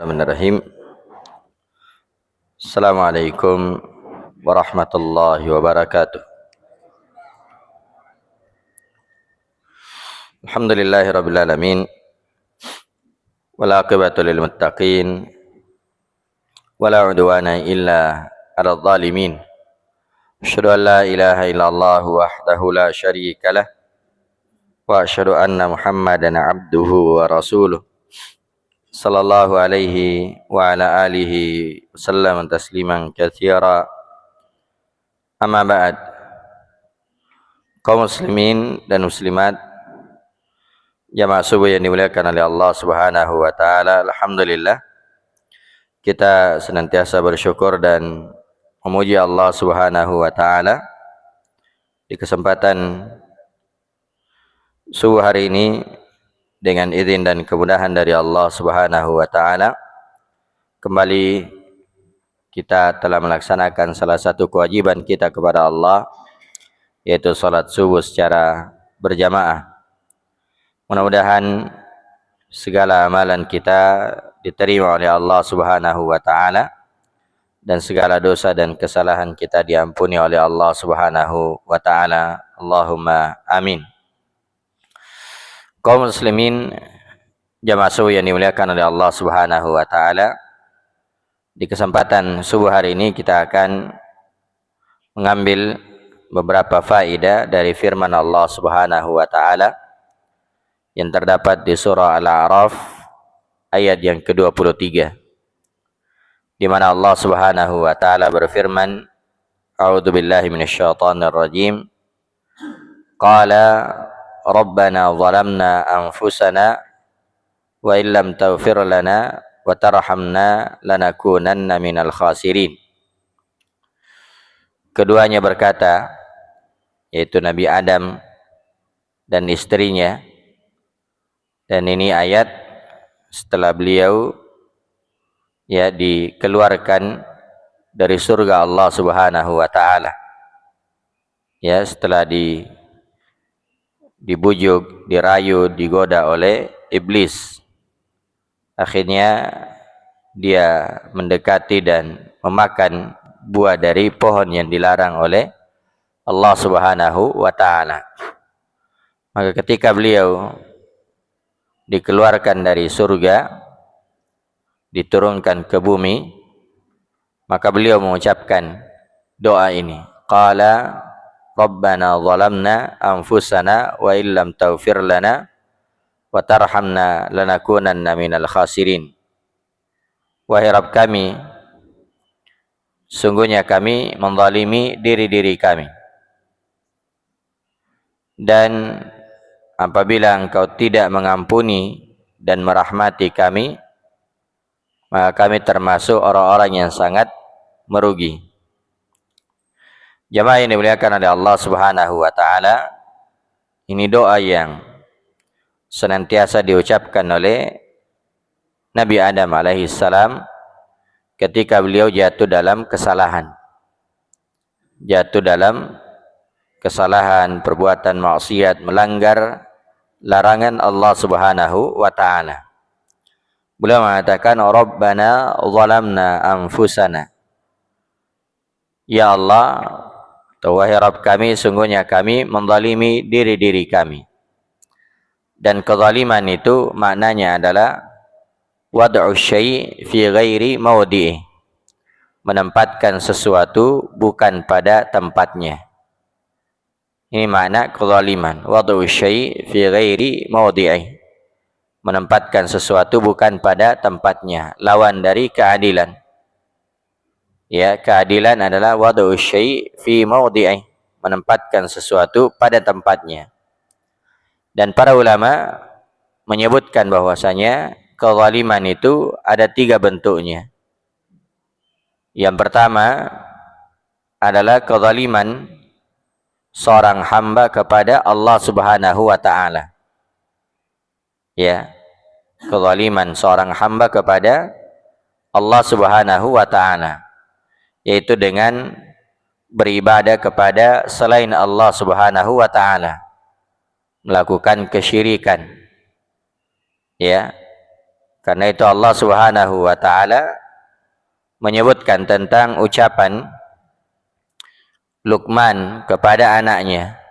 Bismillahirrahmanirrahim. Assalamualaikum warahmatullahi wabarakatuh. Alhamdulillahirabbil alamin. Wal aqibatu lil muttaqin. Wala udwana illa 'alal zalimin. Asyhadu an la ilaha illallah wahdahu la syarika lah. Wa asyhadu anna Muhammadan 'abduhu wa rasuluh. Sallallahu alaihi wa ala alihi wasallam tasliman katsira. Amma ba'd. Kaum muslimin dan muslimat jamaah subuh yang dimuliakan oleh Allah Subhanahu wa taala, alhamdulillah kita senantiasa bersyukur dan memuji Allah Subhanahu wa taala di kesempatan subuh hari ini. Dengan izin dan kemudahan dari Allah Subhanahu wa taala, kembali kita telah melaksanakan salah satu kewajiban kita kepada Allah, yaitu salat subuh secara berjamaah. Mudah-mudahan segala amalan kita diterima oleh Allah Subhanahu wa taala dan segala dosa dan kesalahan kita diampuni oleh Allah Subhanahu wa taala. Allahumma amin. Kaum muslimin jamaah subuh yang dimuliakan oleh Allah Subhanahu wa taala, di kesempatan subuh hari ini kita akan mengambil beberapa faedah dari firman Allah Subhanahu wa taala yang terdapat di surah Al-A'raf ayat yang ke-23, di mana Allah Subhanahu wa taala berfirman, A'udzubillahi minasyaitonir rajim. Qala Rabbana zalamna anfusana wa illam taghfir lana wa tarhamna lanakunanna minal khasirin. Keduanya berkata, yaitu Nabi Adam dan istrinya, dan ini ayat setelah beliau dikeluarkan dari surga Allah Subhanahu wa taala. Setelah dibujuk, dirayu, digoda oleh iblis. Akhirnya dia mendekati dan memakan buah dari pohon yang dilarang oleh Allah Subhanahu wa taala. Maka ketika beliau dikeluarkan dari surga, diturunkan ke bumi, maka beliau mengucapkan doa ini. Qala Rabbana zalamna anfusana wa illam taghfir lana wa tarhamna lanakunanna minal khasirin. Wahai Rabb kami, sungguhnya kami menzalimi diri-diri kami, dan apabila Engkau tidak mengampuni dan merahmati kami, maka kami termasuk orang-orang yang sangat merugi. Jamaah yang dimuliakan oleh Allah Subhanahu wa taala, ini doa yang senantiasa diucapkan oleh Nabi Adam alaihi salam ketika beliau jatuh dalam kesalahan. Jatuh dalam kesalahan, perbuatan maksiat, melanggar larangan Allah Subhanahu wa taala. Beliau mengatakan, Rabbana zalamna anfusana. Ya Allah, wahai Rabb kami, sungguhnya kami menzalimi diri-diri kami. Dan kezaliman itu maknanya adalah wad'u syai' fi ghairi mawdi'i, menempatkan sesuatu bukan pada tempatnya. Ini makna kezaliman, wad'u syai' fi ghairi mawdi'i, menempatkan sesuatu bukan pada tempatnya, lawan dari keadilan. Keadilan adalah wad'u syai' fi mawdi'i, menempatkan sesuatu pada tempatnya. Dan para ulama menyebutkan bahwasanya kezaliman itu ada 3 bentuknya. Yang pertama adalah kezaliman seorang hamba kepada Allah Subhanahu wa taala. Kezaliman seorang hamba kepada Allah Subhanahu wa taala, yaitu dengan beribadah kepada selain Allah Subhanahu wa taala, melakukan kesyirikan. Karena itu Allah Subhanahu wa taala menyebutkan tentang ucapan Luqman kepada anaknya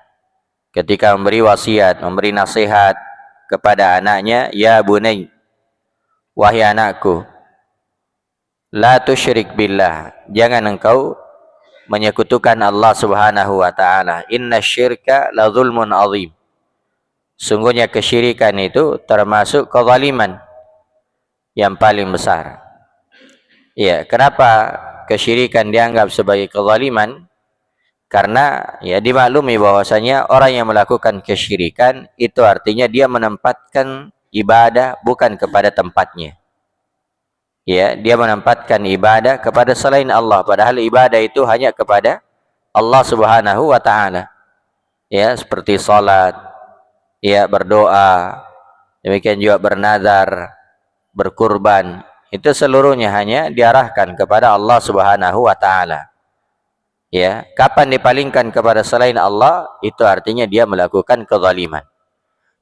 ketika memberi wasiat, memberi nasihat kepada anaknya, ya bunai, wahai anakku, la tusyrik billah, jangan engkau menyekutukan Allah Subhanahu wa taala. Inna syirka la zulmun azim. Sungguhnya kesyirikan itu termasuk kezaliman yang paling besar. Ya, kenapa kesyirikan dianggap sebagai kezaliman? Karena ya dimaklumi bahwasanya orang yang melakukan kesyirikan itu artinya dia menempatkan ibadah bukan kepada tempatnya. Ya, dia menempatkan ibadah kepada selain Allah, padahal ibadah itu hanya kepada Allah Subhanahu wa taala. Ya, seperti salat, ya berdoa, demikian juga bernazar, berkurban, itu seluruhnya hanya diarahkan kepada Allah Subhanahu wa taala. Ya, kapan dipalingkan kepada selain Allah, itu artinya dia melakukan kezaliman.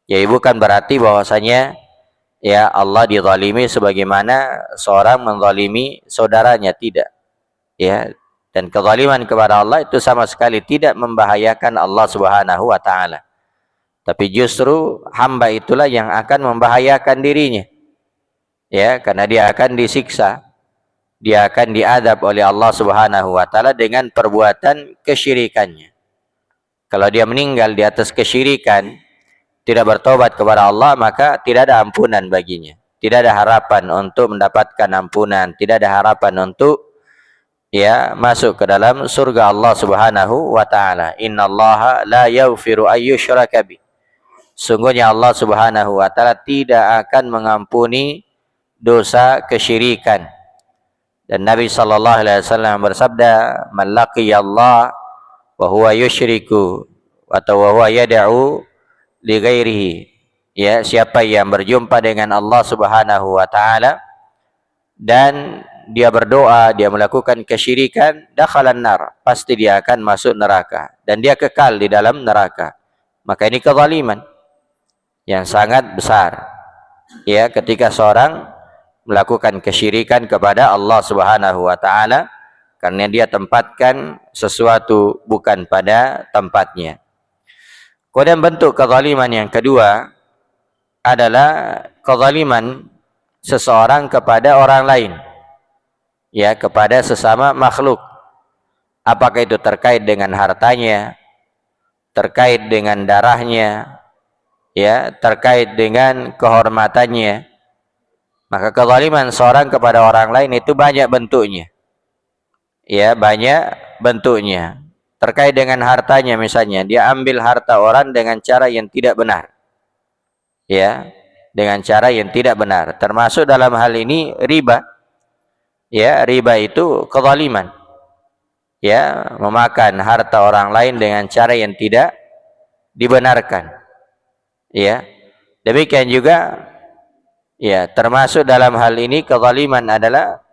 Ya, bukan berarti bahwasanya ya Allah dizalimi sebagaimana seorang menzalimi saudaranya, tidak. Ya, dan kezaliman kepada Allah itu sama sekali tidak membahayakan Allah Subhanahu wa taala. Tapi justru hamba itulah yang akan membahayakan dirinya. Ya, karena dia akan disiksa. Dia akan diadab oleh Allah Subhanahu wa taala dengan perbuatan kesyirikannya. Kalau dia meninggal di atas kesyirikan, tidak bertobat kepada Allah, maka tidak ada ampunan baginya. Tidak ada harapan untuk mendapatkan ampunan, tidak ada harapan untuk ya masuk ke dalam surga Allah Subhanahu wa taala. Innallaha la yaghfiru ayyushraka bih. Sungguhnya Allah Subhanahu wa taala tidak akan mengampuni dosa kesyirikan. Dan Nabi sallallahu alaihi wasallam bersabda, "Man laqiyallaha wa huwa yusyriku atau wa huwa yad'u li ghairihi." Ya, siapa yang berjumpa dengan Allah Subhanahu wa taala dan dia berdoa, dia melakukan kesyirikan, dakhalan nar, pasti dia akan masuk neraka dan dia kekal di dalam neraka. Maka ini kezaliman yang sangat besar. Ya, ketika seorang melakukan kesyirikan kepada Allah Subhanahu wa taala karena dia tempatkan sesuatu bukan pada tempatnya. Kemudian bentuk kezaliman yang kedua adalah kezaliman seseorang kepada orang lain. Ya, kepada sesama makhluk. Apakah itu terkait dengan hartanya, terkait dengan darahnya, ya, terkait dengan kehormatannya. Maka kezaliman seorang kepada orang lain itu banyak bentuknya. Ya, banyak bentuknya. Terkait dengan hartanya misalnya, dia ambil harta orang dengan cara yang tidak benar. Ya, dengan cara yang tidak benar. Termasuk dalam hal ini riba. Ya, riba itu kezaliman. Ya, memakan harta orang lain dengan cara yang tidak dibenarkan. Ya, demikian juga ya, termasuk dalam hal ini kezaliman adalah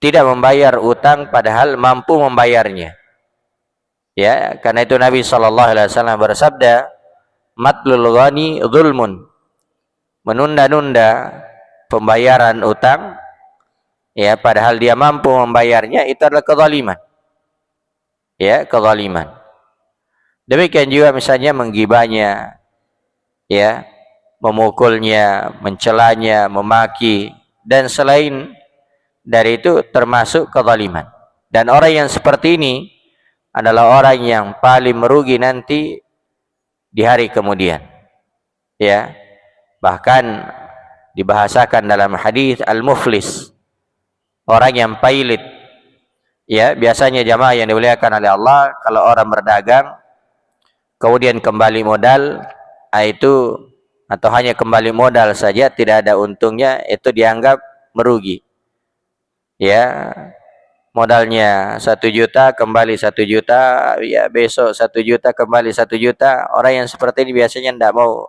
tidak membayar utang padahal mampu membayarnya. Ya, karena itu Nabi sallallahu alaihi wasallam bersabda, "Matlul ghani dzulmun." Menunda-nunda pembayaran utang ya padahal dia mampu membayarnya, itu adalah kezaliman. Ya, kezaliman. Demikian juga misalnya menggibahnya, ya, memukulnya, mencelanya, memaki, dan selain dari itu termasuk kezaliman. Dan orang yang seperti ini adalah orang yang paling merugi nanti di hari kemudian. Ya, bahkan dibahasakan dalam hadis al-muflis, orang yang pailit. Ya, biasanya jamaah yang dimuliakan oleh Allah, kalau orang berdagang kemudian kembali modal, itu atau hanya kembali modal saja tidak ada untungnya, itu dianggap merugi. Ya, modalnya 1 juta kembali 1 juta, ya besok 1 juta kembali 1 juta. Orang yang seperti ini biasanya tidak mau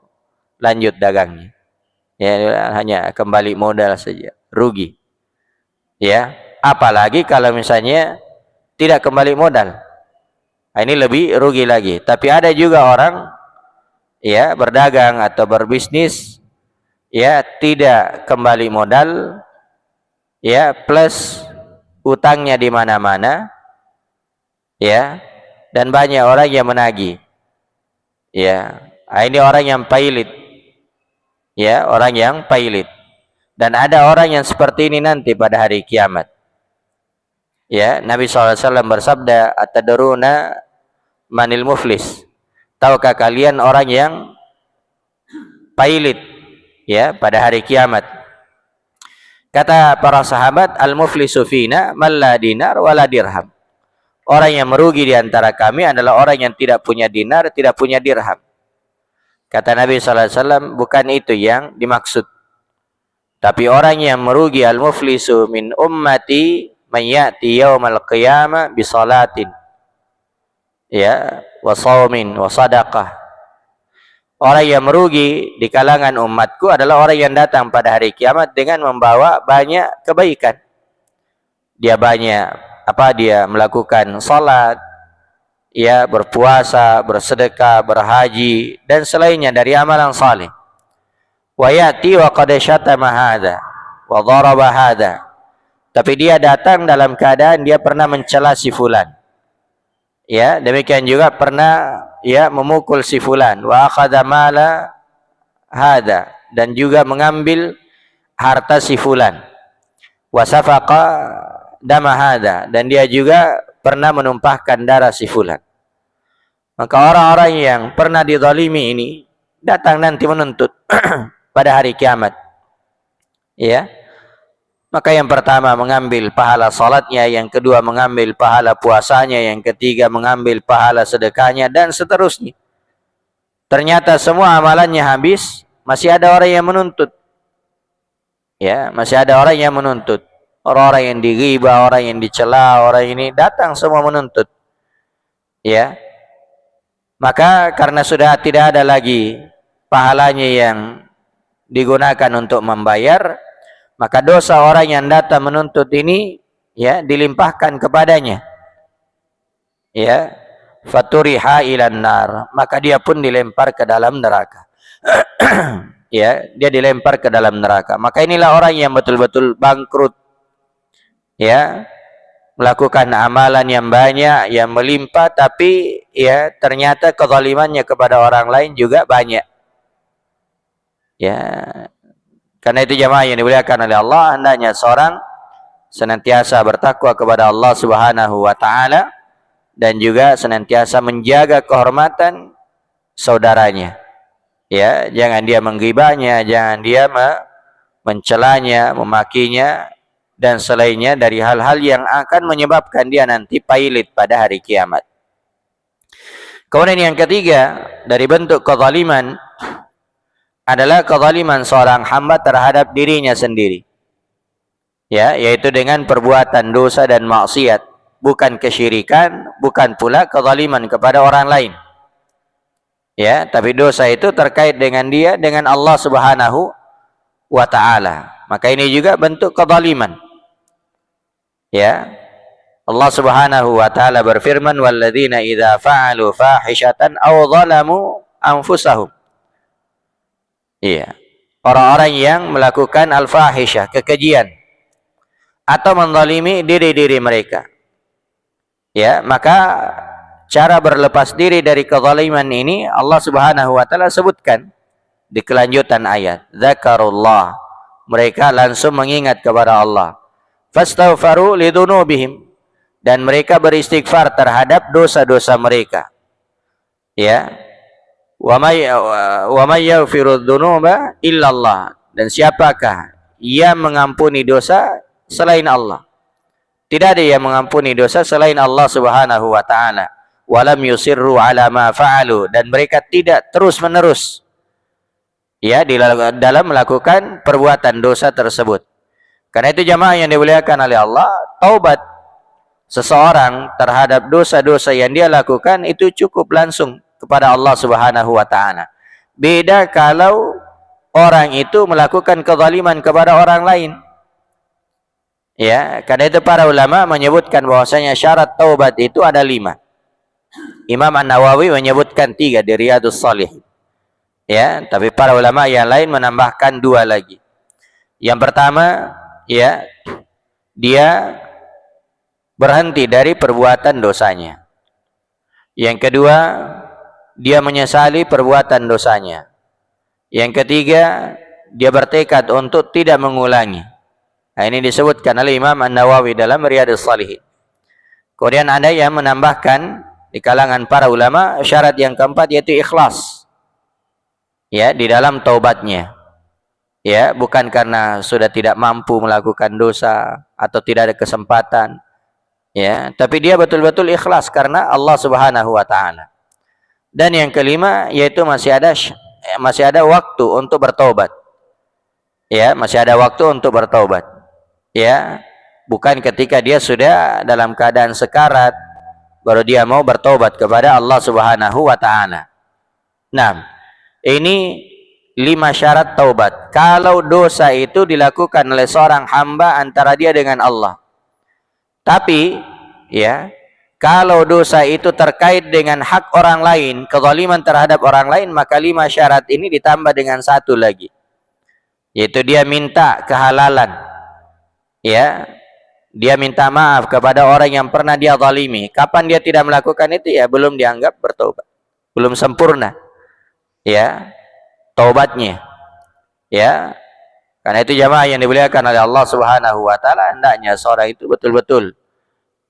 lanjut dagangnya. Ya, hanya kembali modal saja, rugi. Ya, apalagi kalau misalnya tidak kembali modal. Ini lebih rugi lagi. Tapi ada juga orang ya berdagang atau berbisnis ya tidak kembali modal, ya plus utangnya di mana-mana, ya, dan banyak orang yang menagih, ya. Ini orang yang pailit, ya, orang yang pailit. Dan ada orang yang seperti ini nanti pada hari kiamat. Ya, Nabi SAW bersabda, "Atadruna manil muflis?" Tahukah kalian orang yang pailit, ya, pada hari kiamat? Kata para sahabat, "Al-muflisu fina man la dinar wala dirham." Orang yang merugi di antara kami adalah orang yang tidak punya dinar, tidak punya dirham. Kata Nabi SAW, bukan itu yang dimaksud. Tapi orang yang merugi, al-muflisu min ummati man ya'ti yaumal qiyamah bi salatin, ya, wa shaumin wa sadaqah. Orang yang merugi di kalangan umatku adalah orang yang datang pada hari kiamat dengan membawa banyak kebaikan. Dia melakukan salat, ya, berpuasa, bersedekah, berhaji, dan selainnya dari amalan saleh. Wa ya'ti wa qad syatama hadza wa daraba hadza. Tapi dia datang dalam keadaan dia pernah mencela si fulan. Ya, demikian juga pernah, ya, memukul si fulan. Wa akhadha mala hadza, dan juga mengambil harta si fulan. Wa safaqa dama hadza, dan dia juga pernah menumpahkan darah si fulan. Maka orang-orang yang pernah dizalimi ini datang nanti menuntut pada hari kiamat, ya. Maka yang pertama mengambil pahala salatnya, yang kedua mengambil pahala puasanya, yang ketiga mengambil pahala sedekahnya, dan seterusnya. Ternyata semua amalannya habis, masih ada orang yang menuntut, ya, masih ada orang yang menuntut. Orang-orang yang dighibah, orang yang dicela, orang ini datang semua menuntut, ya. Maka karena sudah tidak ada lagi pahalanya yang digunakan untuk membayar, maka dosa orang yang datang menuntut ini, ya, dilimpahkan kepadanya, ya, faturiha ilan nar, maka dia pun dilempar ke dalam neraka. Ya, dia dilempar ke dalam neraka. Maka inilah orang yang betul-betul bangkrut, ya, melakukan amalan yang banyak, yang melimpah, tapi, ya, ternyata kezalimannya kepada orang lain juga banyak. Ya, karena itu jamaah yang dimuliakan oleh Allah, hendaknya seorang senantiasa bertakwa kepada Allah Subhanahu wa taala dan juga senantiasa menjaga kehormatan saudaranya. Ya, jangan dia menggibahnya, jangan dia mencelanya, memakinya, dan selainnya dari hal-hal yang akan menyebabkan dia nanti pailit pada hari kiamat. Kemudian yang ketiga dari bentuk kezaliman adalah kezaliman seorang hamba terhadap dirinya sendiri, ya, yaitu dengan perbuatan dosa dan maksiat, bukan kesyirikan, bukan pula kezaliman kepada orang lain, ya, tapi dosa itu terkait dengan dia, dengan Allah Subhanahu wa taala. Maka ini juga bentuk kezaliman, ya. Allah Subhanahu wa taala berfirman, walladzina idza fa'alu fahishatan aw zalamu anfusahum. Iya, orang-orang yang melakukan al-fahisyah, kekejian, atau menzalimi diri-diri mereka, ya, maka cara berlepas diri dari kezaliman ini Allah Subhanahu wa taala sebutkan di kelanjutan ayat. Zakarullah, mereka langsung mengingat kepada Allah. Fastaghfaru lidunubihim, dan mereka beristighfar terhadap dosa-dosa mereka, ya. Wa may yaghfiru dzunuba illallah, dan siapakah yang mengampuni dosa selain Allah? Tidak ada yang mengampuni dosa selain Allah Subhanahu wa taala. Walam yusirru ala ma fa'alu, dan mereka tidak terus-menerus, ya, dalam melakukan perbuatan dosa tersebut. Karena itu jamaah yang dimuliakan oleh Allah, taubat seseorang terhadap dosa-dosa yang dia lakukan itu cukup langsung kepada Allah Subhanahu wa taala. Beda kalau orang itu melakukan kezaliman kepada orang lain. Ya, karena itu para ulama menyebutkan bahwasanya syarat taubat itu ada 5. Imam An-Nawawi menyebutkan 3 di Riyadhus Shalihin. Ya, tapi para ulama yang lain menambahkan 2 lagi. Yang pertama, ya, dia berhenti dari perbuatan dosanya. Yang kedua, dia menyesali perbuatan dosanya. Yang ketiga, dia bertekad untuk tidak mengulangi. Nah, ini disebutkan oleh Imam An-Nawawi dalam Riyadhus Shalihin. Kemudian ada yang menambahkan di kalangan para ulama syarat yang keempat yaitu ikhlas. Ya, di dalam taubatnya. Ya, bukan karena sudah tidak mampu melakukan dosa atau tidak ada kesempatan. Ya, tapi dia betul-betul ikhlas karena Allah Subhanahu wa taala. Dan yang kelima yaitu masih ada waktu untuk bertobat. Ya, masih ada waktu untuk bertobat. Ya, bukan ketika dia sudah dalam keadaan sekarat baru dia mau bertobat kepada Allah Subhanahu wa taala. Nah, ini 5 syarat taubat. Kalau dosa itu dilakukan oleh seorang hamba antara dia dengan Allah. Tapi, ya, kalau dosa itu terkait dengan hak orang lain, kezaliman terhadap orang lain, maka 5 syarat ini ditambah dengan 1 lagi. Yaitu dia minta kehalalan. Ya, dia minta maaf kepada orang yang pernah dia zalimi. Kapan dia tidak melakukan itu, ya belum dianggap bertobat. Belum sempurna. Ya, taubatnya. Ya, karena itu jamaah yang dimuliakan oleh Allah Subhanahu wa taala, hendaknya seorang itu betul-betul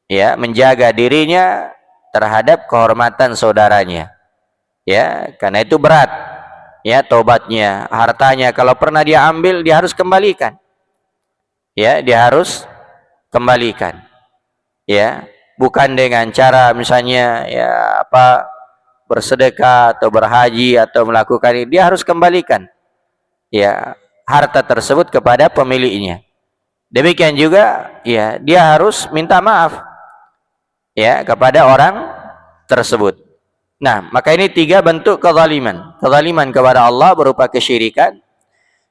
ya menjaga dirinya terhadap kehormatan saudaranya. Ya, karena itu berat. Ya, taubatnya, hartanya kalau pernah dia ambil dia harus kembalikan. Ya, dia harus kembalikan. Ya, bukan dengan cara misalnya ya bersedekah atau berhaji atau melakukan ini, dia harus kembalikan ya harta tersebut kepada pemiliknya. Demikian juga ya dia harus minta maaf ya kepada orang tersebut. Nah, maka ini 3 bentuk kezaliman. Kezaliman kepada Allah berupa kesyirikan,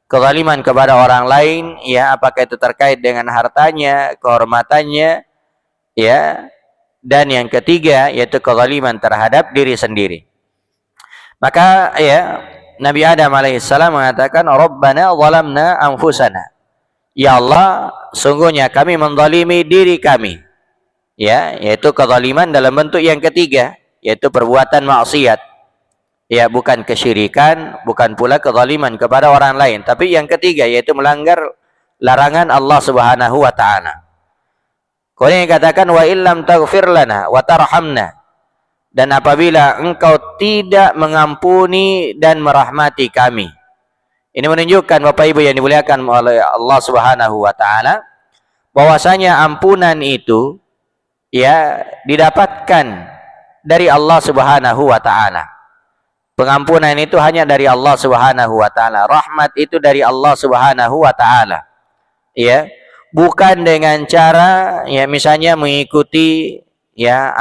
kezaliman kepada orang lain ya apakah itu terkait dengan hartanya, kehormatannya ya, dan yang ketiga yaitu kezaliman terhadap diri sendiri. Maka ya Nabi Adam alaihissalam mengatakan, Rabbana zalamna anfusana. Ya Allah, sungguhnya kami menzalimi diri kami. Ya, yaitu kezaliman dalam bentuk yang ketiga, yaitu perbuatan maksiat. Ya, bukan kesyirikan, bukan pula kezaliman kepada orang lain, tapi yang ketiga yaitu melanggar larangan Allah Subhanahu wa taala. Kemudian dikatakan wa illam taghfir lana wa tarhamna. Dan apabila engkau tidak mengampuni dan merahmati kami. Ini menunjukkan Bapak Ibu yang dimuliakan oleh Allah Subhanahu wa taala bahwasanya ampunan itu ya didapatkan dari Allah Subhanahu wa taala. Pengampunan itu hanya dari Allah Subhanahu wa taala. Rahmat itu dari Allah Subhanahu wa taala. Ya, bukan dengan cara ya misalnya mengikuti ya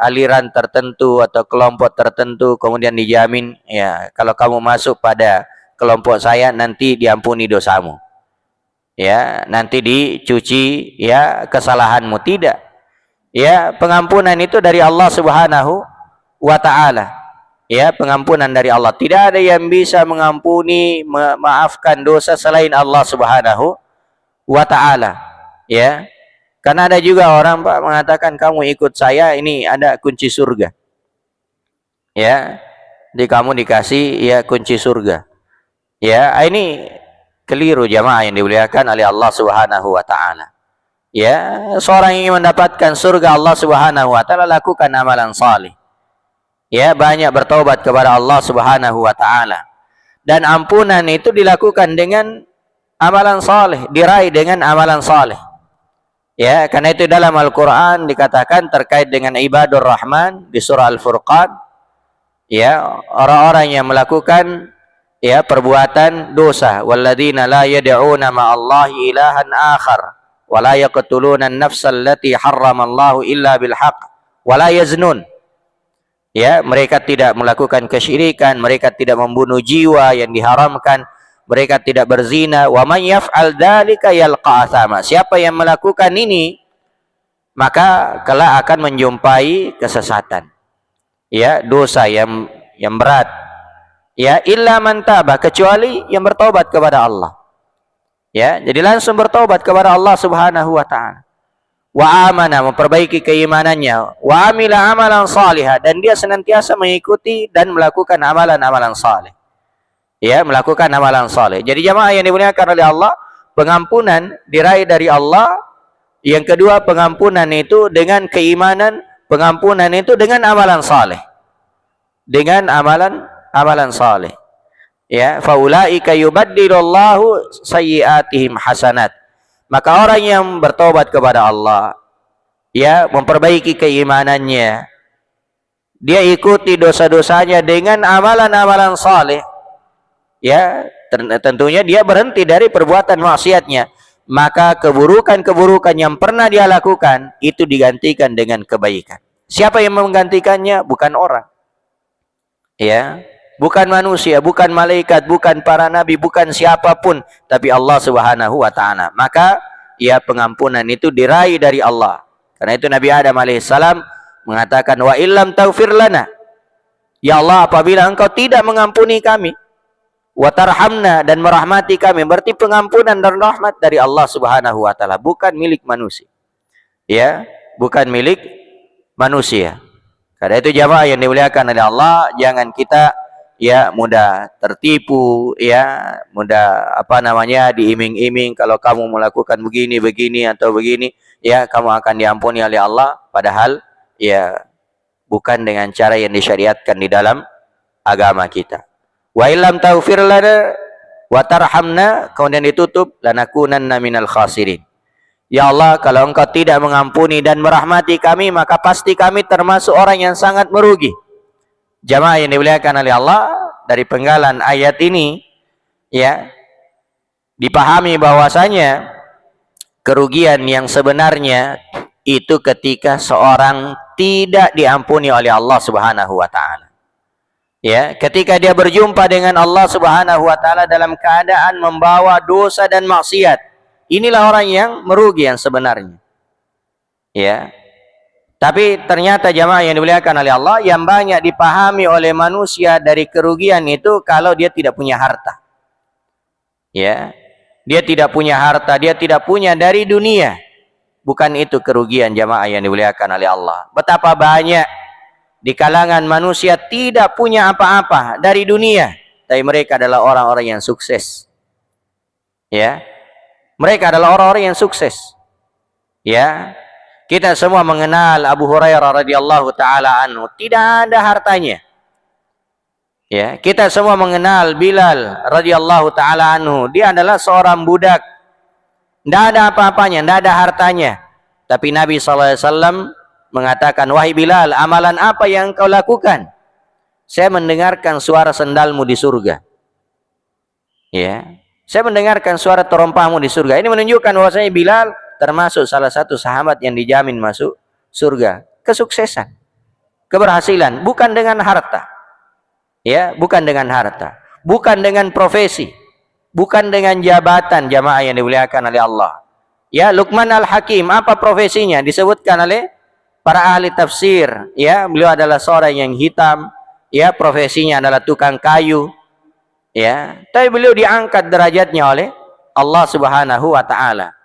aliran tertentu atau kelompok tertentu kemudian dijamin ya kalau kamu masuk pada kelompok saya nanti diampuni dosamu. Ya, nanti dicuci ya kesalahanmu, tidak. Ya, pengampunan itu dari Allah Subhanahu wa taala. Ya, pengampunan dari Allah. Tidak ada yang bisa mengampuni, memaafkan dosa selain Allah Subhanahu wa taala. Ya. Karena ada juga orang Pak mengatakan kamu ikut saya ini ada kunci surga. Ya. Kamu dikasih ya kunci surga. Ya, ini keliru jamaah yang dimuliakan oleh Allah Subhanahu wa taala. Ya, seorang yang ingin mendapatkan surga Allah Subhanahu wa taala lakukan amalan saleh. Ya, banyak bertobat kepada Allah Subhanahu wa taala. Dan ampunan itu dilakukan dengan amalan saleh, diraih dengan amalan saleh. Ya, karena itu dalam Al-Qur'an dikatakan terkait dengan ibadur Rahman di surah Al-Furqan, ya, orang-orang yang melakukan ya perbuatan dosa, walladzina la yad'una ma'allahi ilahan akhar wa la yaqtuluna an-nafsal lati harramallahu illa bil haqq wa la yaznun. Ya, mereka tidak melakukan kesyirikan, mereka tidak membunuh jiwa yang diharamkan, mereka tidak berzina. Wa may yaf'al dzalika yalqa athama. Siapa yang melakukan ini maka kelak akan menjumpai kesesatan. Ya, dosa yang berat. Ya, illa man taba, kecuali yang bertobat kepada Allah. Ya, jadi langsung bertobat kepada Allah Subhanahu wa taala. Wa amana, memperbaiki keimanannya, wa amila amalan salihah, dan dia senantiasa mengikuti dan melakukan amalan-amalan saleh. Ya, melakukan amalan saleh. Jadi jamaah yang dimuliakan oleh Allah, pengampunan diraih dari Allah. Yang kedua, pengampunan itu dengan keimanan, pengampunan itu dengan amalan saleh. Dengan amalan saleh. Ya, faulaika yubaddilullahu sayyiatihim hasanat. Maka orang yang bertobat kepada Allah, ya, memperbaiki keimanannya, dia ikuti dosa-dosanya dengan amalan-amalan saleh, ya, tentunya dia berhenti dari perbuatan maksiatnya, maka keburukan-keburukan yang pernah dia lakukan itu digantikan dengan kebaikan. Siapa yang menggantikannya? Bukan orang, ya, bukan manusia, bukan malaikat, bukan para nabi, bukan siapapun, tapi Allah Subhanahu wa taala. Maka ya, pengampunan itu diraih dari Allah. Karena itu Nabi Adam alaihissalam mengatakan, wa illam taghfir lana, ya Allah, apabila engkau tidak mengampuni kami, wa tarhamna, dan merahmati kami, berarti pengampunan dan rahmat dari Allah Subhanahu wa taala, bukan milik manusia. Ya, bukan milik manusia. Karena itu jamaah yang dimuliakan oleh Allah, jangan kita ya mudah tertipu, ya mudah diiming-iming kalau kamu melakukan begini atau begini, ya kamu akan diampuni oleh Allah, padahal ya bukan dengan cara yang disyariatkan di dalam agama kita. Wa illam taghfir lana wa tarhamna, kemudian ditutup, lanakunanna minal khasirin. Ya Allah, kalau engkau tidak mengampuni dan merahmati kami, maka pasti kami termasuk orang yang sangat merugi. Jamaah yang dimuliakan oleh Allah, dari penggalan ayat ini ya dipahami bahwasanya kerugian yang sebenarnya itu ketika seorang tidak diampuni oleh Allah Subhanahu wa taala. Ya, ketika dia berjumpa dengan Allah Subhanahu wa taala dalam keadaan membawa dosa dan maksiat, inilah orang yang merugi yang sebenarnya. Ya. Tapi ternyata jamaah yang dimuliakan oleh Allah, yang banyak dipahami oleh manusia dari kerugian itu kalau dia tidak punya harta. Ya. Dia tidak punya harta, dia tidak punya dari dunia. Bukan itu kerugian jamaah yang dimuliakan oleh Allah. Betapa banyak di kalangan manusia tidak punya apa-apa dari dunia, tapi mereka adalah orang-orang yang sukses. Ya. Mereka adalah orang-orang yang sukses. Ya. Kita semua mengenal Abu Hurairah radhiyallahu taala anhu, tidak ada hartanya. Ya, kita semua mengenal Bilal radhiyallahu taala anhu, dia adalah seorang budak. Tidak ada apa-apanya, tidak ada hartanya. Tapi Nabi sallallahu alaihi wasallam mengatakan, wahai Bilal, amalan apa yang kau lakukan? Saya mendengarkan suara sendalmu di surga. Ya, saya mendengarkan suara terompahmu di surga. Ini menunjukkan bahwasanya Bilal termasuk salah satu sahabat yang dijamin masuk surga. Kesuksesan, keberhasilan, bukan dengan harta. Ya, bukan dengan harta, bukan dengan profesi, bukan dengan jabatan, jamaah yang dimuliakan oleh Allah. Ya, Luqman Al-Hakim, apa profesinya? Disebutkan oleh para ahli tafsir. Ya, beliau adalah seorang yang hitam. Ya, profesinya adalah tukang kayu. Ya, tapi beliau diangkat derajatnya oleh Allah Subhanahu wa taala.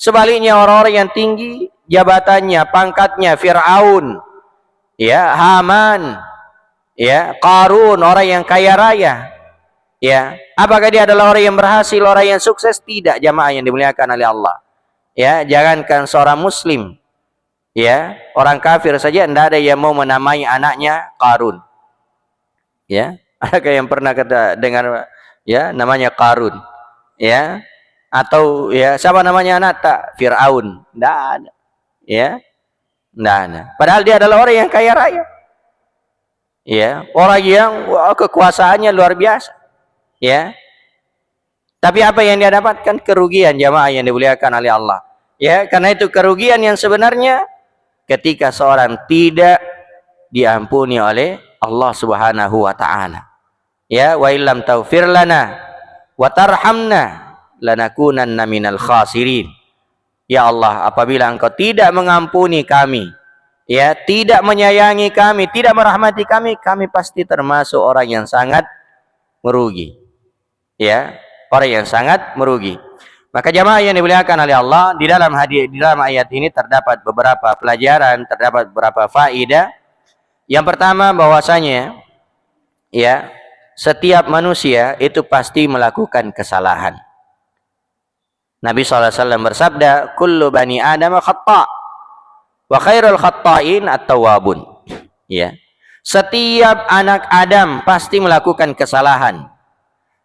Sebaliknya orang-orang yang tinggi jabatannya, pangkatnya, Fir'aun, ya, Haman, ya, Qarun, orang yang kaya raya, ya, apakah dia adalah orang yang berhasil, orang yang sukses? Tidak, jamaah yang dimuliakan oleh Allah. Ya, jangankan seorang muslim, ya, orang kafir saja tidak ada yang mau menamai anaknya Qarun. Ya, adakah yang pernah kita dengar ya namanya Qarun? Ya. Atau ya siapa namanya anak tak? Fir'aun. Tidak ada. Ya. Tidak ada. Padahal dia adalah orang yang kaya raya. Ya, orang yang kekuasaannya luar biasa. Ya. Tapi apa yang dia dapatkan? Kerugian, jamaah yang dimuliakan oleh Allah. Ya, karena itu kerugian yang sebenarnya ketika seorang tidak diampuni oleh Allah Subhanahu wa taala. Ya, wa illam taghfir lana wa tarhamna lanakunanna minal khasirin. Ya Allah, apabila engkau tidak mengampuni kami, ya, tidak menyayangi kami, tidak merahmati kami, kami pasti termasuk orang yang sangat merugi. Ya, orang yang sangat merugi. Maka jamaah yang dimuliakan oleh Allah, di dalam ayat ini terdapat beberapa pelajaran, terdapat beberapa faedah. Yang pertama bahwasanya ya, setiap manusia itu pasti melakukan kesalahan. Nabi SAW bersabda, "Kullu bani Adam khata' wa khairul khata'in at-tawwabun." Ya. Setiap anak Adam pasti melakukan kesalahan.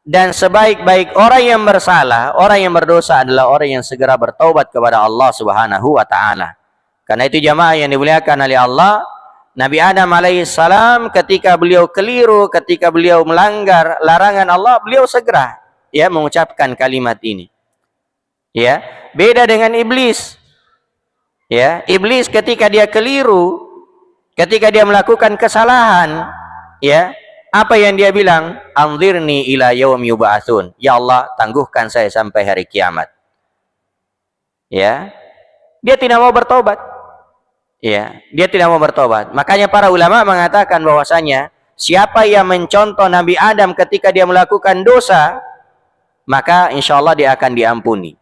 Dan sebaik-baik orang yang bersalah, orang yang berdosa adalah orang yang segera bertaubat kepada Allah Subhanahu wa taala. Karena itu jamaah yang dimuliakan oleh Allah, Nabi Adam alaihissalam ketika beliau keliru, ketika beliau melanggar larangan Allah, beliau segera ya mengucapkan kalimat ini. Ya, beda dengan iblis. Ya, iblis ketika dia keliru, ketika dia melakukan kesalahan, ya, apa yang dia bilang? Anzirni ila yaum yub'atsun. Ya Allah, tangguhkan saya sampai hari kiamat. Ya. Dia tidak mau bertobat. Ya, dia tidak mau bertobat. Makanya para ulama mengatakan bahwasanya siapa yang mencontoh Nabi Adam ketika dia melakukan dosa, maka insya Allah dia akan diampuni.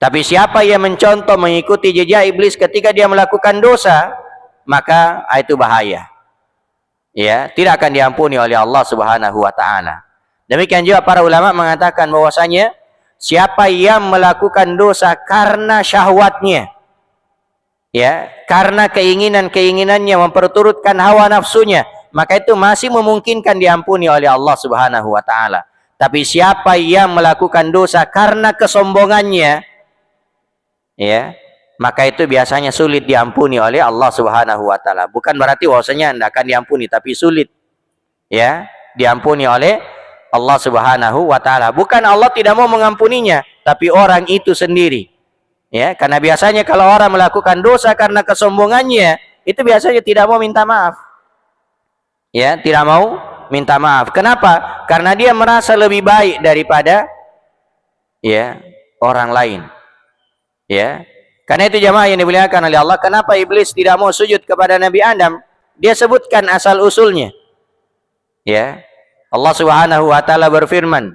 Tapi siapa yang mencontoh mengikuti jejak iblis ketika dia melakukan dosa, maka itu bahaya. Ya, tidak akan diampuni oleh Allah Subhanahu wa taala. Demikian juga para ulama mengatakan bahwasanya siapa yang melakukan dosa karena syahwatnya, ya, karena keinginannya memperturutkan hawa nafsunya, maka itu masih memungkinkan diampuni oleh Allah Subhanahu wa taala. Tapi siapa yang melakukan dosa karena kesombongannya, ya, maka itu biasanya sulit diampuni oleh Allah Subhanahu wa taala. Bukan berarti bahwasanya tidak akan diampuni, tapi sulit ya diampuni oleh Allah Subhanahu wa taala. Bukan Allah tidak mau mengampuninya, tapi orang itu sendiri. Ya, karena biasanya kalau orang melakukan dosa karena kesombongannya, itu biasanya tidak mau minta maaf. Ya, tidak mau minta maaf. Kenapa? Karena dia merasa lebih baik daripada ya orang lain. Ya. Karena itu jamaah yang dimuliakan oleh Allah, kenapa iblis tidak mau sujud kepada Nabi Adam? Dia sebutkan asal usulnya. Ya. Allah Subhanahu wa taala berfirman,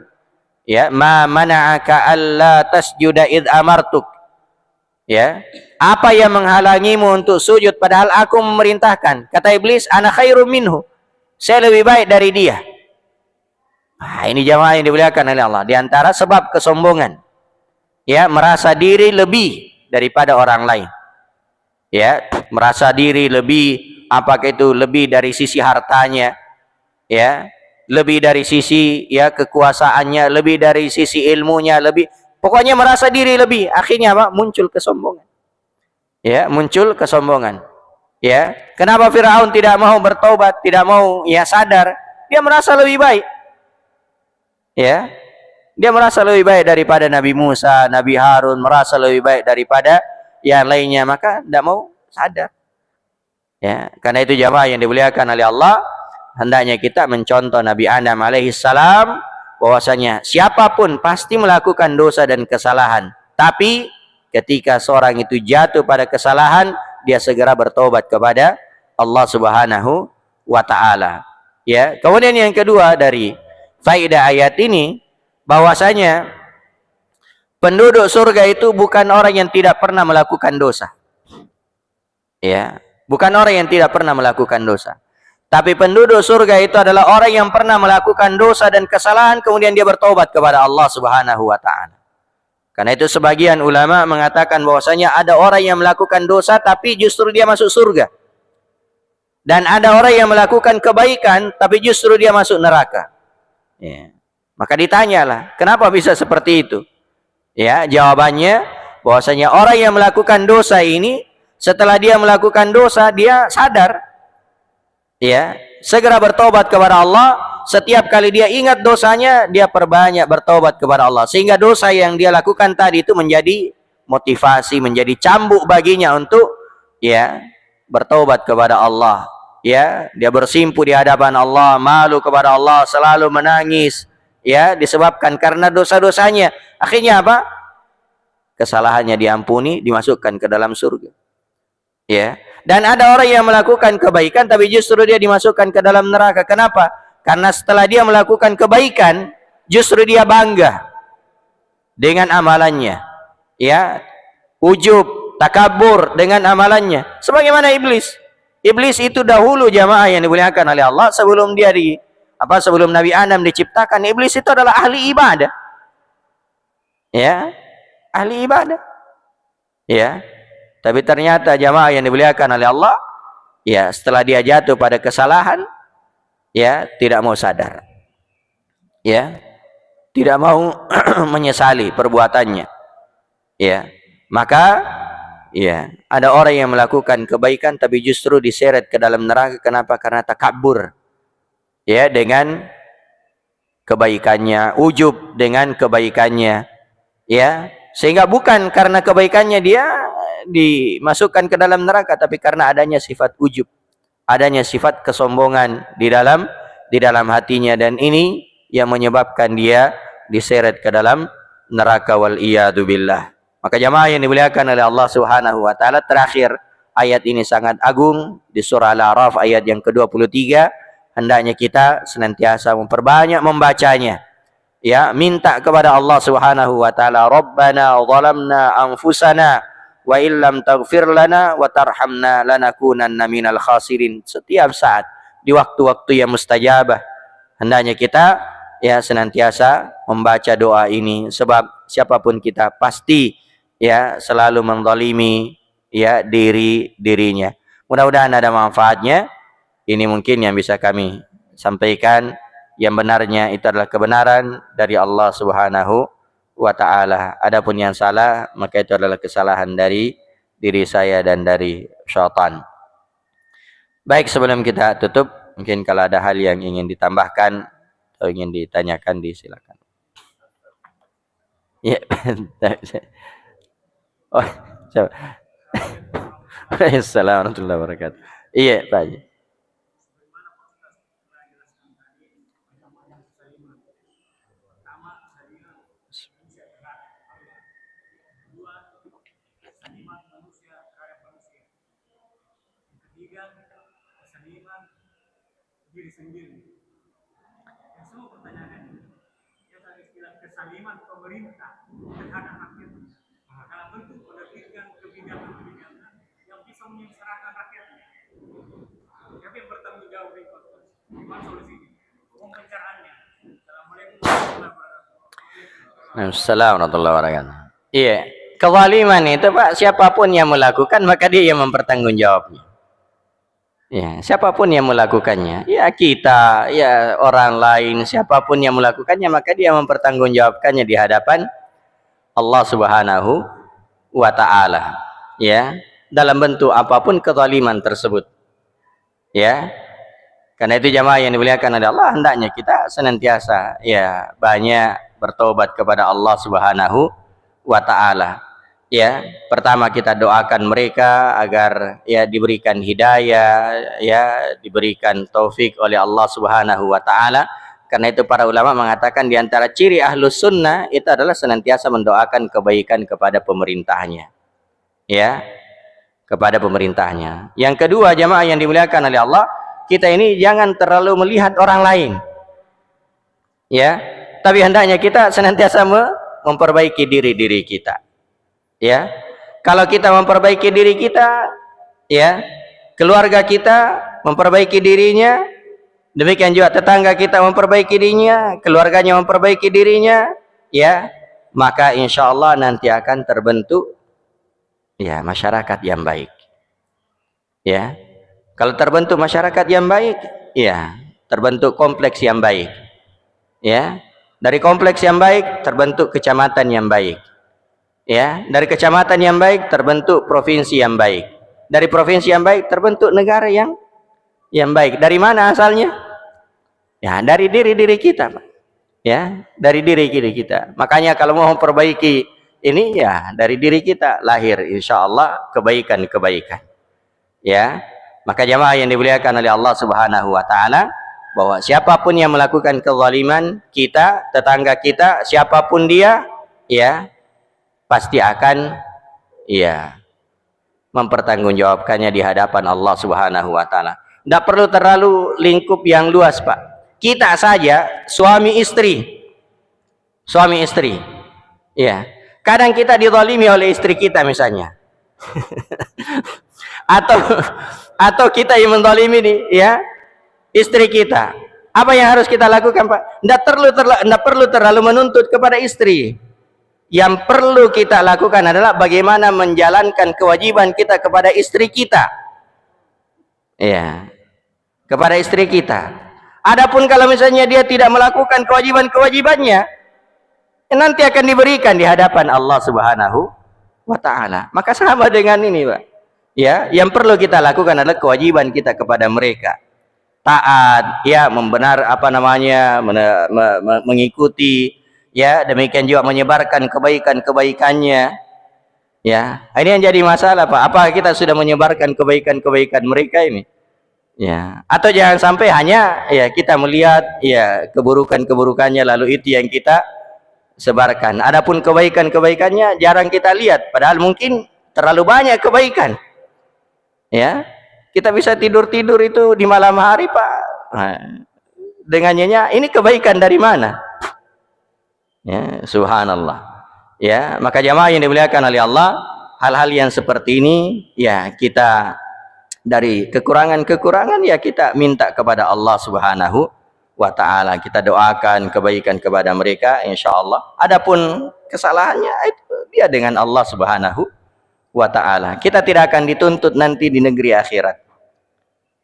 ya, "Ma mana'aka alla tasjuda id amartuk." Ya. Apa yang menghalangimu untuk sujud padahal aku memerintahkan? Kata iblis, "Ana khairum minhu." Saya lebih baik dari dia. Nah, ini jamaah yang dimuliakan oleh Allah, di antara sebab kesombongan. Ya, merasa diri lebih daripada orang lain. Ya, merasa diri lebih, apakah itu lebih dari sisi hartanya, ya, lebih dari sisi ya kekuasaannya, lebih dari sisi ilmunya, lebih, pokoknya merasa diri lebih. Akhirnya apa? Muncul kesombongan. Ya, muncul kesombongan. Ya, kenapa Firaun tidak mau bertobat, tidak mau ya sadar? Dia merasa lebih baik. Ya. Dia merasa lebih baik daripada Nabi Musa, Nabi Harun, merasa lebih baik daripada yang lainnya, maka tidak mau sadar. Ya, karena itu jamaah yang dimuliakan oleh Allah, hendaknya kita mencontoh Nabi Adam alaihissalam, bahwasanya siapapun pasti melakukan dosa dan kesalahan. Tapi ketika seorang itu jatuh pada kesalahan, dia segera bertobat kepada Allah Subhanahu wa taala. Ya, kemudian yang kedua dari faedah ayat ini, bahwasanya penduduk surga itu bukan orang yang tidak pernah melakukan dosa. Ya, bukan orang yang tidak pernah melakukan dosa. Tapi penduduk surga itu adalah orang yang pernah melakukan dosa dan kesalahan kemudian dia bertobat kepada Allah Subhanahu wa taala. Karena itu sebagian ulama mengatakan bahwasanya ada orang yang melakukan dosa tapi justru dia masuk surga. Dan ada orang yang melakukan kebaikan tapi justru dia masuk neraka. Ya. Maka ditanyalah, kenapa bisa seperti itu? Ya, jawabannya bahwasanya orang yang melakukan dosa ini, setelah dia melakukan dosa, dia sadar. Ya, segera bertobat kepada Allah. Setiap kali dia ingat dosanya, dia perbanyak bertobat kepada Allah. Sehingga dosa yang dia lakukan tadi itu menjadi motivasi, menjadi cambuk baginya untuk ya bertobat kepada Allah. Ya, dia bersimpu di hadapan Allah, malu kepada Allah, selalu menangis. Ya, disebabkan karena dosa-dosanya. Akhirnya apa? Kesalahannya diampuni, dimasukkan ke dalam surga. Ya. Dan ada orang yang melakukan kebaikan tapi justru dia dimasukkan ke dalam neraka. Kenapa? Karena setelah dia melakukan kebaikan, justru dia bangga dengan amalannya. Ya, ujub, takabur dengan amalannya. Sebagaimana iblis. Iblis itu dahulu jamaah yang dimuliakan oleh Allah, sebelum dia sebelum Nabi Adam diciptakan, iblis itu adalah ahli ibadah. Ya, ahli ibadah. Ya. Tapi ternyata jamaah yang dimuliakan oleh Allah, ya, setelah dia jatuh pada kesalahan, ya, tidak mau sadar. Ya. Tidak mau menyesali perbuatannya. Ya. Maka ya, ada orang yang melakukan kebaikan tapi justru diseret ke dalam neraka. Kenapa? Karena takabur. Ya, dengan kebaikannya, ujub dengan kebaikannya. Ya, sehingga bukan karena kebaikannya dia dimasukkan ke dalam neraka, tapi karena adanya sifat ujub, adanya sifat kesombongan di dalam hatinya, dan ini yang menyebabkan dia diseret ke dalam neraka, wal iyadu billah. Maka jamaah yang dimuliakan oleh Allah Subhanahu wa taala, terakhir ayat ini sangat agung di surah Al-A'raf ayat yang ke-23, hendaknya kita senantiasa memperbanyak membacanya. Ya, minta kepada Allah Subhanahu wa taala, Rabbana zalamna anfusana wa illam taghfir lana wa tarhamna lanakunanna minal khasirin. Setiap saat di waktu-waktu yang mustajabah hendaknya kita ya senantiasa membaca doa ini, sebab siapapun kita pasti ya selalu menzalimi ya dirinya. Mudah-mudahan ada manfaatnya. Ini mungkin yang bisa kami sampaikan. Yang benarnya itu adalah kebenaran dari Allah Subhanahu wa taala. Adapun yang salah, maka itu adalah kesalahan dari diri saya dan dari syaitan. Baik, sebelum kita tutup, mungkin kalau ada hal yang ingin ditambahkan atau ingin ditanyakan, disilakan. Iya. Oh, coba. Assalamualaikum warahmatullahi wabarakatuh. Iya, Pak Haji. Diri sendiri. Yang semua pertanyaan yang tadi istilah kesaliman pemerintah terhadap rakyat dalam bentuk menerbitkan kebijakan-kebijakan yang bisa menyengsarakan rakyatnya. Siapa yang bertanggung jawab di konstitusi? Gimana solusinya? Mohon pencaraannya. Assalamualaikum warahmatullahi wabarakatuh. Assalamualaikum warahmatullahi wabarakatuh. Iya, kezaliman itu Pak, siapapun yang melakukan maka dia yang mempertanggungjawabnya. Ya, siapapun yang melakukannya, ya kita, ya orang lain, siapapun yang melakukannya maka dia mempertanggungjawabkannya di hadapan Allah Subhanahu wa taala. Ya, dalam bentuk apapun kezaliman tersebut. Ya. Karena itu jamaah yang dimuliakan oleh Allah, hendaknya kita senantiasa ya banyak bertobat kepada Allah Subhanahu wa taala. Ya, pertama kita doakan mereka agar ya diberikan hidayah, ya diberikan taufik oleh Allah Subhanahu wa taala. Karena itu para ulama mengatakan di antara ciri ahlus sunnah itu adalah senantiasa mendoakan kebaikan kepada pemerintahnya. Ya, kepada pemerintahnya. Yang kedua, jamaah yang dimuliakan oleh Allah, kita ini jangan terlalu melihat orang lain. Ya, tapi hendaknya kita senantiasa memperbaiki diri kita. Ya, kalau kita memperbaiki diri kita, ya, keluarga kita memperbaiki dirinya, demikian juga tetangga kita memperbaiki dirinya, keluarganya memperbaiki dirinya, ya, maka insya Allah nanti akan terbentuk, ya, masyarakat yang baik. Ya, kalau terbentuk masyarakat yang baik, ya, terbentuk kompleks yang baik. Ya, dari kompleks yang baik terbentuk kecamatan yang baik. Ya, dari kecamatan yang baik terbentuk provinsi yang baik. Dari provinsi yang baik terbentuk negara yang baik. Dari mana asalnya? Ya, dari diri kita, Pak. Ya, dari diri kita. Makanya kalau mau memperbaiki ini ya dari diri kita lahir insya Allah kebaikan. Ya, maka jamaah yang dimuliakan oleh Allah Subhanahu wa taala, bahwa siapapun yang melakukan kezaliman kita, tetangga kita, siapapun dia, ya pasti akan ya mempertanggungjawabkannya di hadapan Allah Subhanahu wa taala. Tidak perlu terlalu lingkup yang luas, Pak. Kita saja suami istri, ya. Kadang kita dizalimi oleh istri kita misalnya, atau kita yang menzalimi ya istri kita. Apa yang harus kita lakukan, Pak? Tidak perlu terlalu menuntut kepada istri. Yang perlu kita lakukan adalah bagaimana menjalankan kewajiban kita kepada istri kita. Ya, kepada istri kita. Adapun kalau misalnya dia tidak melakukan kewajiban-kewajibannya, nanti akan diberikan di hadapan Allah Subhanahu wa taala. Maka sama dengan ini, Pak. Ya, yang perlu kita lakukan adalah kewajiban kita kepada mereka. Taat, ya, mengikuti, ya, demikian juga menyebarkan kebaikan-kebaikannya. Ya, ini yang jadi masalah, Pak. Apakah kita sudah menyebarkan kebaikan-kebaikan mereka ini? Ya, atau jangan sampai hanya ya kita melihat ya keburukan-keburukannya lalu itu yang kita sebarkan. Adapun kebaikan-kebaikannya jarang kita lihat, padahal mungkin terlalu banyak kebaikan. Ya, kita bisa tidur-tidur itu di malam hari, Pak. Nah, dengan nyanyi, ini kebaikan dari mana? Ya, subhanallah. Ya, maka jamaah yang dimuliakan oleh Allah, hal-hal yang seperti ini ya kita dari kekurangan-kekurangan ya kita minta kepada Allah Subhanahu wa taala. Kita doakan kebaikan kepada mereka insyaallah. Adapun kesalahannya itu dia dengan Allah Subhanahu wa taala. Kita tidak akan dituntut nanti di negeri akhirat.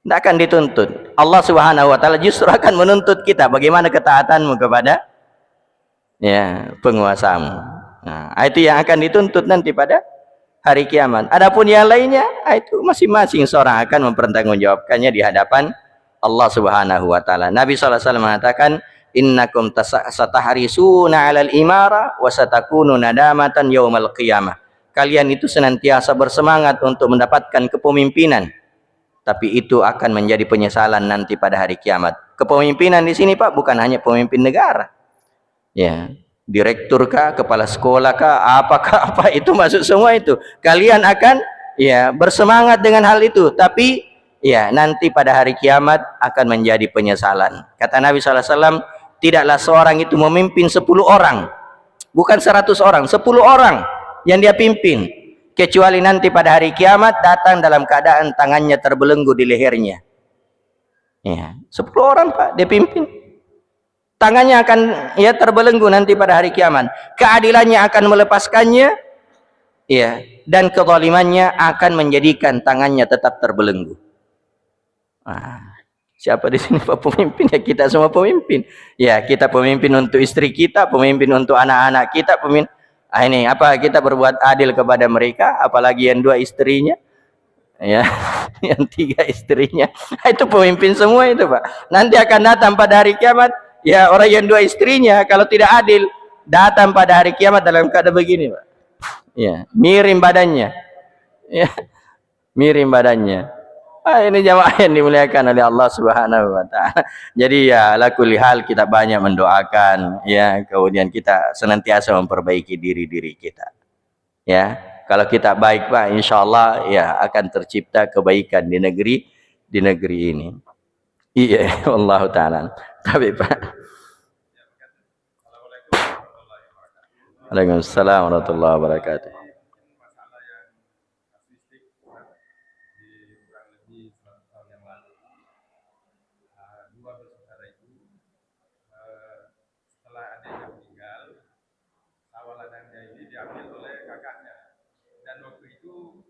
Tidak akan dituntut. Allah Subhanahu wa taala justru akan menuntut kita bagaimana ketaatanmu kepada ya penguasamu. Nah, itu yang akan dituntut nanti pada hari kiamat. Adapun yang lainnya, itu masing-masing seorang akan mempertanggungjawabkannya di hadapan Allah Subhanahu wa taala. Nabi sallallahu alaihi wasallam mengatakan, "Innakum satahrisuna 'alal imara wa satakunu nadamatan yaumal qiyamah." Kalian itu senantiasa bersemangat untuk mendapatkan kepemimpinan, tapi itu akan menjadi penyesalan nanti pada hari kiamat. Kepemimpinan di sini, Pak, bukan hanya pemimpin negara. Ya, direktur kah, kepala sekolah kah, apakah apa itu masuk semua itu. Kalian akan ya bersemangat dengan hal itu, tapi ya nanti pada hari kiamat akan menjadi penyesalan. Kata Nabi sallallahu alaihi wasallam, tidaklah seorang itu memimpin 10 orang, bukan 100 orang, 10 orang yang dia pimpin, kecuali nanti pada hari kiamat datang dalam keadaan tangannya terbelenggu di lehernya. Ya, 10 orang, Pak, dia pimpin. Tangannya akan ya terbelenggu nanti pada hari kiamat. Keadilannya akan melepaskannya, ya, dan kezalimannya akan menjadikan tangannya tetap terbelenggu. Nah, siapa di sini Pak pemimpin? Ya kita semua pemimpin. Ya, kita pemimpin untuk istri kita, pemimpin untuk anak-anak kita, pemimpin. Ini apa kita berbuat adil kepada mereka, apalagi yang 2 istrinya, ya, yang 3 istrinya. Itu pemimpin semua itu, Pak. Nanti akan datang pada hari kiamat. Ya, orang yang 2 istrinya kalau tidak adil datang pada hari kiamat dalam keadaan begini, Pak. Ya, miring badannya. Ya, miring badannya. Ini jamaah yang dimuliakan oleh Allah Subhanahu wa taala. Jadi ya ala kulli hal kita banyak mendoakan ya, kemudian kita senantiasa memperbaiki diri-diri kita. Ya, kalau kita baik, Pak, insyaallah ya akan tercipta kebaikan di negeri ini. Iya, Allah taala. Tapi Pak. Waalaikumsalam warahmatullahi wabarakatuh. Masalah yang kasuistik di kurang lebih 100 tahun yang lalu. Dua bersaudara itu setelah adiknya meninggal, sawah ladangnya ini diambil oleh kakaknya. Dan waktu itu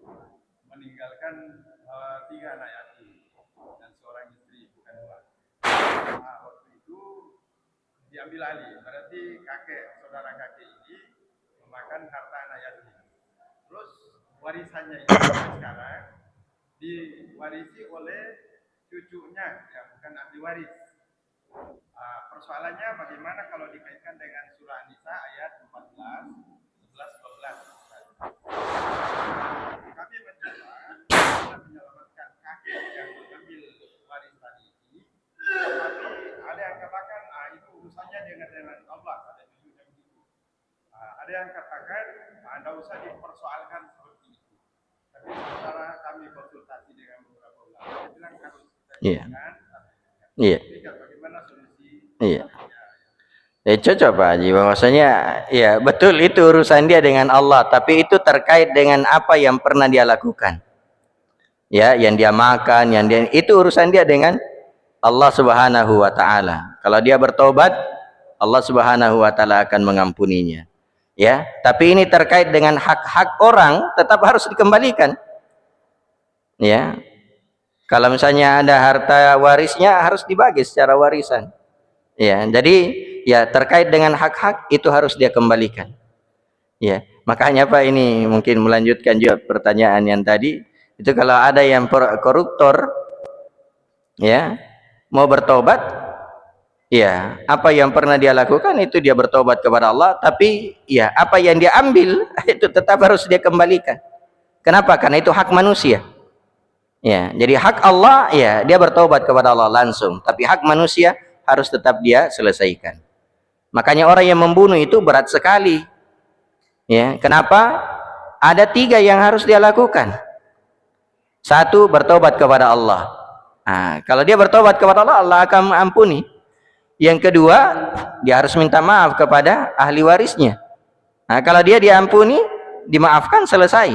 meninggalkan 3 anak yatim dan seorang istri, bukan 2. Waktu itu diambil alih, berarti saudara kakek ini memakan harta anak yatim. Terus warisannya itu sekarang diwarisi oleh cucunya, yang bukan ahli waris. Persoalannya bagaimana kalau dikaitkan dengan surah An-Nisa ayat 14, 11, 12. Kami mencoba menyelamatkan kakek yang mengambil warisan ini, tapi ada yang katakan itu urusannya dengan Allah, ada cucunya begitu. Ada yang katakan tidak usah dipersoalkan seperti itu. Tapi sementara kami konsultasi dengan beberapa ulama, bilang harus kita Iya. jangan. Iya. Bagaimana solusi Iya. Cocok Pak Haji, bahwasanya ya betul itu urusan dia dengan Allah, tapi itu terkait dengan apa yang pernah dia lakukan. Ya, yang dia makan, yang dia itu urusan dia dengan Allah Subhanahu wa taala. Kalau dia bertobat, Allah Subhanahu wa taala akan mengampuninya. Ya, tapi ini terkait dengan hak-hak orang tetap harus dikembalikan. Ya. Kalau misalnya ada harta warisnya harus dibagi secara warisan. Ya, jadi ya terkait dengan hak-hak itu harus dia kembalikan. Ya, makanya Pak ini mungkin melanjutkan juga pertanyaan yang tadi, itu kalau ada yang koruptor ya, mau bertobat, ya, apa yang pernah dia lakukan itu dia bertobat kepada Allah, tapi ya apa yang dia ambil itu tetap harus dia kembalikan. Kenapa? Karena itu hak manusia. Ya, jadi hak Allah ya dia bertobat kepada Allah langsung, tapi hak manusia harus tetap dia selesaikan. Makanya orang yang membunuh itu berat sekali. Ya, kenapa? Ada 3 yang harus dia lakukan. 1, bertobat kepada Allah. Nah, kalau dia bertobat kepada Allah, Allah akan ampuni. Yang kedua, dia harus minta maaf kepada ahli warisnya. Nah, kalau dia diampuni, dimaafkan, selesai.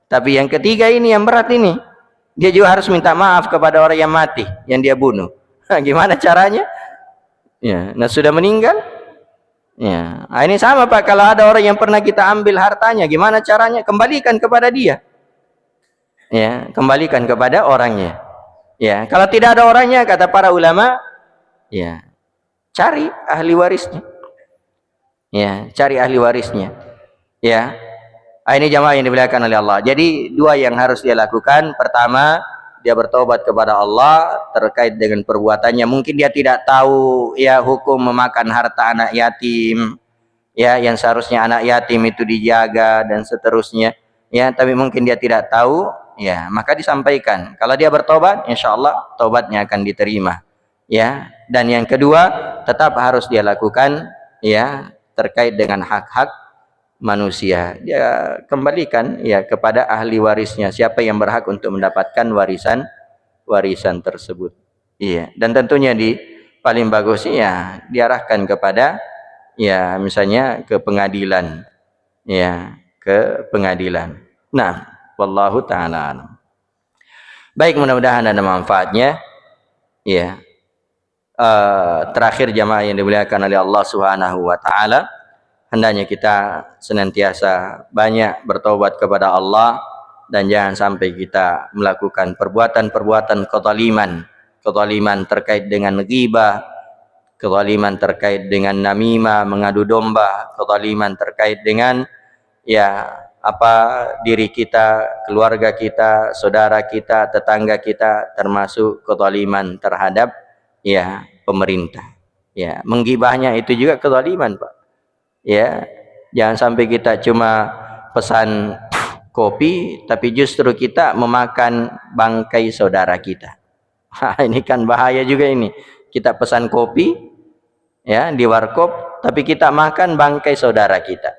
Tapi yang ketiga ini yang berat ini, dia juga harus minta maaf kepada orang yang mati, yang dia bunuh. Nah, gimana caranya? Ya, nah sudah meninggal. Ya, nah, ini sama Pak. Kalau ada orang yang pernah kita ambil hartanya, gimana caranya? Kembalikan kepada dia. Ya, kembalikan kepada orangnya. Ya, kalau tidak ada orangnya, kata para ulama, ya, cari ahli warisnya. Ya, cari ahli warisnya. Ya, nah, ini jamaah yang dimuliakan oleh Allah. Jadi 2 yang harus dia lakukan. Pertama, dia bertobat kepada Allah terkait dengan perbuatannya. Mungkin dia tidak tahu ya hukum memakan harta anak yatim, ya yang seharusnya anak yatim itu dijaga dan seterusnya. Ya, tapi mungkin dia tidak tahu, ya maka disampaikan. Kalau dia bertobat, insya Allah tobatnya akan diterima. Ya, dan yang kedua tetap harus dia lakukan ya terkait dengan hak-hak manusia, dia kembalikan ya kepada ahli warisnya, siapa yang berhak untuk mendapatkan warisan tersebut. Iya, dan tentunya di paling bagus ya diarahkan kepada ya misalnya ke pengadilan. Ya, ke pengadilan. Nah, wallahu taala alam. Baik, mudah-mudahan ada manfaatnya. Ya. Terakhir jamaah yang dimuliakan oleh Allah Subhanahu wa taala, hendaknya kita senantiasa banyak bertobat kepada Allah dan jangan sampai kita melakukan perbuatan-perbuatan kezaliman terkait dengan ghibah, kezaliman terkait dengan namimah, mengadu domba, kezaliman terkait dengan ya apa diri kita, keluarga kita, saudara kita, tetangga kita, termasuk kezaliman terhadap ya pemerintah. Ya, menggibahnya itu juga kezaliman, Pak. Ya, jangan sampai kita cuma pesan kopi tapi justru kita memakan bangkai saudara kita. Ini kan bahaya juga ini. Kita pesan kopi ya di warkop tapi kita makan bangkai saudara kita.